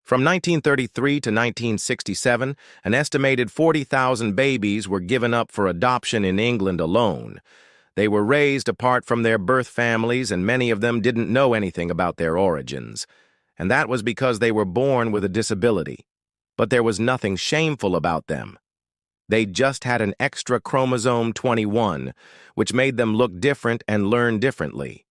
From 1933 to 1967, an estimated 40,000 babies were given up for adoption in England alone. They were raised apart from their birth families, and many of them didn't know anything about their origins. And that was because they were born with a disability. But there was nothing shameful about them. They just had an extra chromosome 21, which made them look different and learn differently.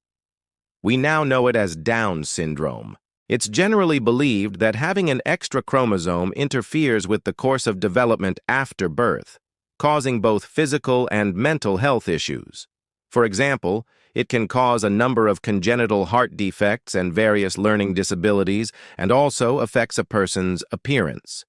We now know it as Down syndrome. It's generally believed that having an extra chromosome interferes with the course of development after birth, causing both physical and mental health issues. For example, it can cause a number of congenital heart defects and various learning disabilities, and also affects a person's appearance.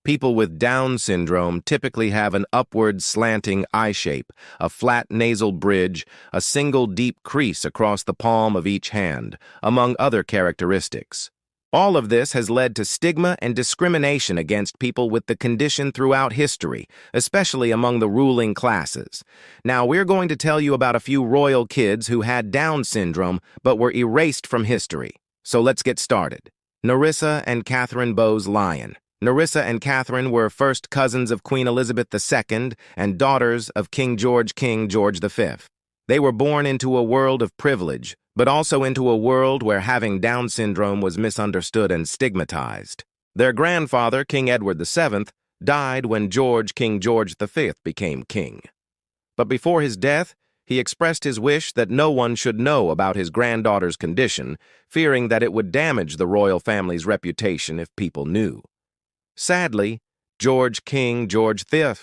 People with Down syndrome typically have an upward slanting eye shape, a flat nasal bridge, a single deep crease across the palm of each hand, among other characteristics. All of this has led to stigma and discrimination against people with the condition throughout history, especially among the ruling classes. Now, we're going to tell you about a few royal kids who had Down syndrome but were erased from history. So let's get started. Nerissa and Katherine Bowes-Lyon. Nerissa and Katherine were first cousins of Queen Elizabeth II and daughters of King George V. They were born into a world of privilege, but also into a world where having Down syndrome was misunderstood and stigmatized. Their grandfather, King Edward VII, died when King George V became king. But before his death, he expressed his wish that no one should know about his granddaughter's condition, fearing that it would damage the royal family's reputation if people knew. Sadly, King George V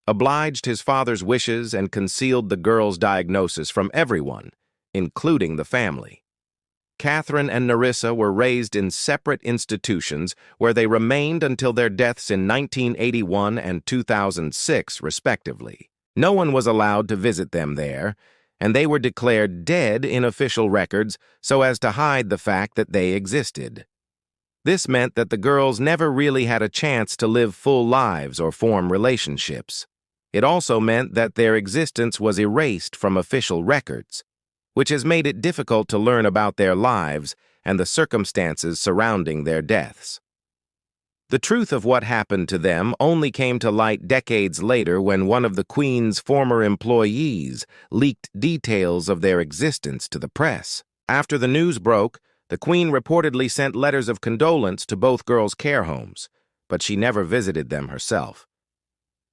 obliged his father's wishes and concealed the girl's diagnosis from everyone, including the family. Katherine and Nerissa were raised in separate institutions where they remained until their deaths in 1981 and 2006, respectively. No one was allowed to visit them there, and they were declared dead in official records so as to hide the fact that they existed. This meant that the girls never really had a chance to live full lives or form relationships. It also meant that their existence was erased from official records, which has made it difficult to learn about their lives and the circumstances surrounding their deaths. The truth of what happened to them only came to light decades later when one of the Queen's former employees leaked details of their existence to the press. After the news broke, the Queen reportedly sent letters of condolence to both girls' care homes, but she never visited them herself.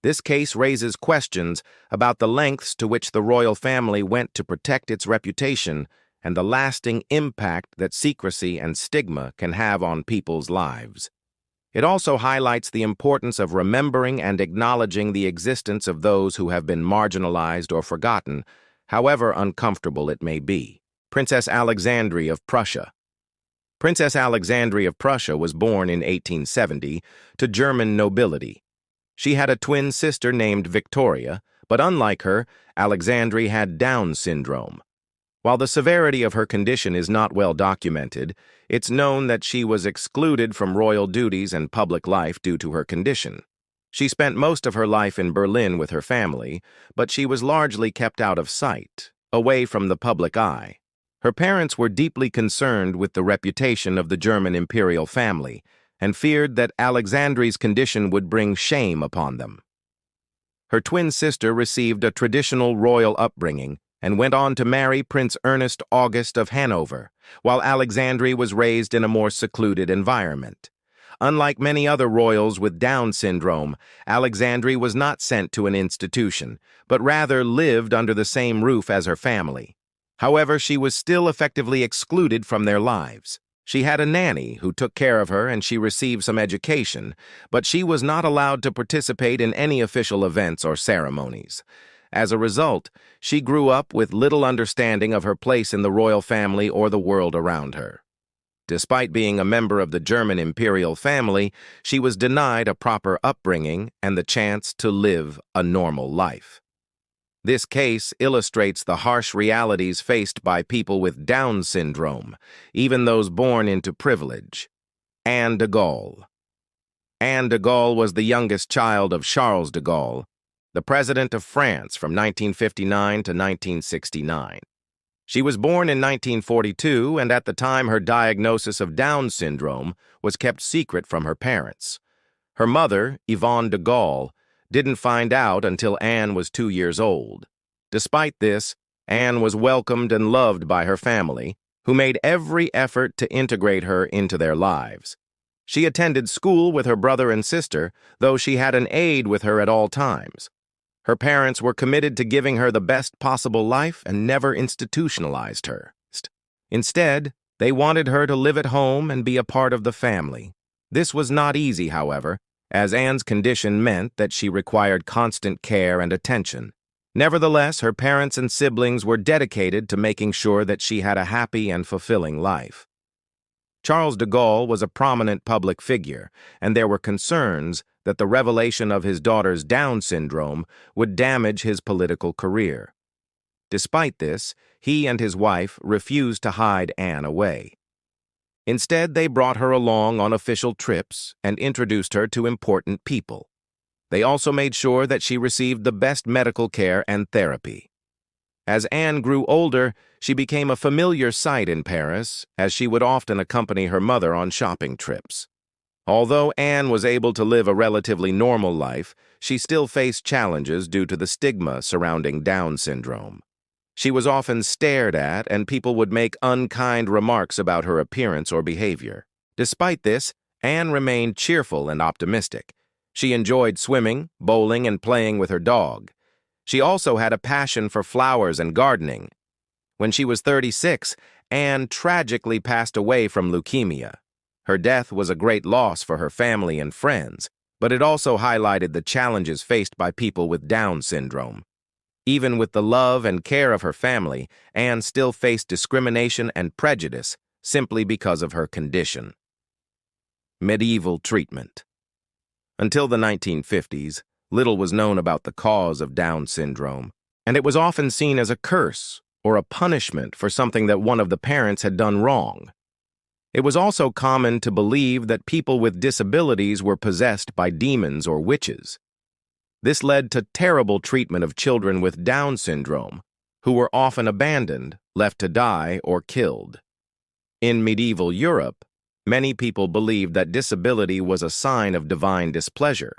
This case raises questions about the lengths to which the royal family went to protect its reputation and the lasting impact that secrecy and stigma can have on people's lives. It also highlights the importance of remembering and acknowledging the existence of those who have been marginalized or forgotten, however uncomfortable it may be. Princess Alexandrine of Prussia. Princess Alexandrine of Prussia was born in 1870 to German nobility. She had a twin sister named Victoria, but unlike her, Alexandrine had Down syndrome. While the severity of her condition is not well documented, it's known that she was excluded from royal duties and public life due to her condition. She spent most of her life in Berlin with her family, but she was largely kept out of sight, away from the public eye. Her parents were deeply concerned with the reputation of the German imperial family and feared that Alexandrine's condition would bring shame upon them. Her twin sister received a traditional royal upbringing and went on to marry Prince Ernest August of Hanover, while Alexandrine was raised in a more secluded environment. Unlike many other royals with Down syndrome, Alexandrine was not sent to an institution, but rather lived under the same roof as her family. However, she was still effectively excluded from their lives. She had a nanny who took care of her and she received some education, but she was not allowed to participate in any official events or ceremonies. As a result, she grew up with little understanding of her place in the royal family or the world around her. Despite being a member of the German imperial family, she was denied a proper upbringing and the chance to live a normal life. This case illustrates the harsh realities faced by people with Down syndrome, even those born into privilege. Anne de Gaulle. Anne de Gaulle was the youngest child of Charles de Gaulle, the president of France from 1959 to 1969. She was born in 1942, and at the time her diagnosis of Down syndrome was kept secret from her parents. Her mother, Anne de Gaulle, didn't find out until Anne was 2 years old. Despite this, Anne was welcomed and loved by her family, who made every effort to integrate her into their lives. She attended school with her brother and sister, though she had an aide with her at all times. Her parents were committed to giving her the best possible life and never institutionalized her. Instead, they wanted her to live at home and be a part of the family. This was not easy, however, as Anne's condition meant that she required constant care and attention. Nevertheless, her parents and siblings were dedicated to making sure that she had a happy and fulfilling life. Charles de Gaulle was a prominent public figure, and there were concerns that the revelation of his daughter's Down syndrome would damage his political career. Despite this, he and his wife refused to hide Anne away. Instead, they brought her along on official trips and introduced her to important people. They also made sure that she received the best medical care and therapy. As Anne grew older, she became a familiar sight in Paris, as she would often accompany her mother on shopping trips. Although Anne was able to live a relatively normal life, she still faced challenges due to the stigma surrounding Down syndrome. She was often stared at, and people would make unkind remarks about her appearance or behavior. Despite this, Anne remained cheerful and optimistic. She enjoyed swimming, bowling, and playing with her dog. She also had a passion for flowers and gardening. When she was 36, Anne tragically passed away from leukemia. Her death was a great loss for her family and friends, but it also highlighted the challenges faced by people with Down syndrome. Even with the love and care of her family, Anne still faced discrimination and prejudice simply because of her condition. Medieval treatment. Until the 1950s, little was known about the cause of Down syndrome, and it was often seen as a curse or a punishment for something that one of the parents had done wrong. It was also common to believe that people with disabilities were possessed by demons or witches. This led to terrible treatment of children with Down syndrome, who were often abandoned, left to die, or killed. In medieval Europe, many people believed that disability was a sign of divine displeasure,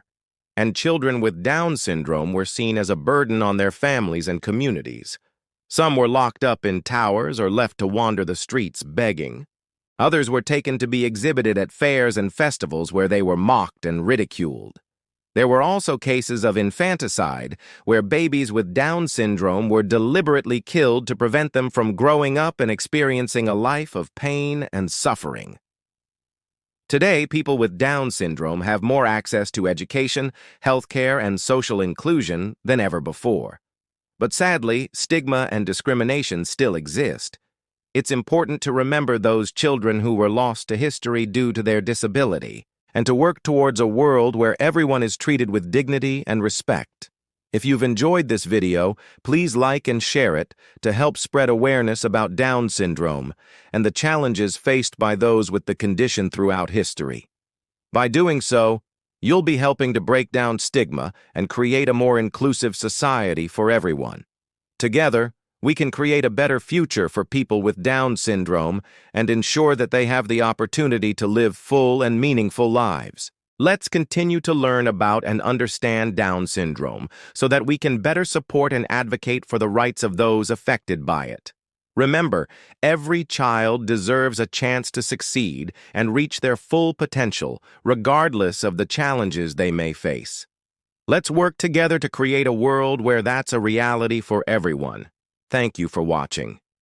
and children with Down syndrome were seen as a burden on their families and communities. Some were locked up in towers or left to wander the streets begging. Others were taken to be exhibited at fairs and festivals where they were mocked and ridiculed. There were also cases of infanticide, where babies with Down syndrome were deliberately killed to prevent them from growing up and experiencing a life of pain and suffering. Today, people with Down syndrome have more access to education, healthcare, and social inclusion than ever before. But sadly, stigma and discrimination still exist. It's important to remember those children who were lost to history due to their disability, and to work towards a world where everyone is treated with dignity and respect. If you've enjoyed this video, please like and share it to help spread awareness about Down syndrome and the challenges faced by those with the condition throughout history. By doing so, you'll be helping to break down stigma and create a more inclusive society for everyone. Together, we can create a better future for people with Down syndrome and ensure that they have the opportunity to live full and meaningful lives. Let's continue to learn about and understand Down syndrome so that we can better support and advocate for the rights of those affected by it. Remember, every child deserves a chance to succeed and reach their full potential, regardless of the challenges they may face. Let's work together to create a world where that's a reality for everyone. Thank you for watching.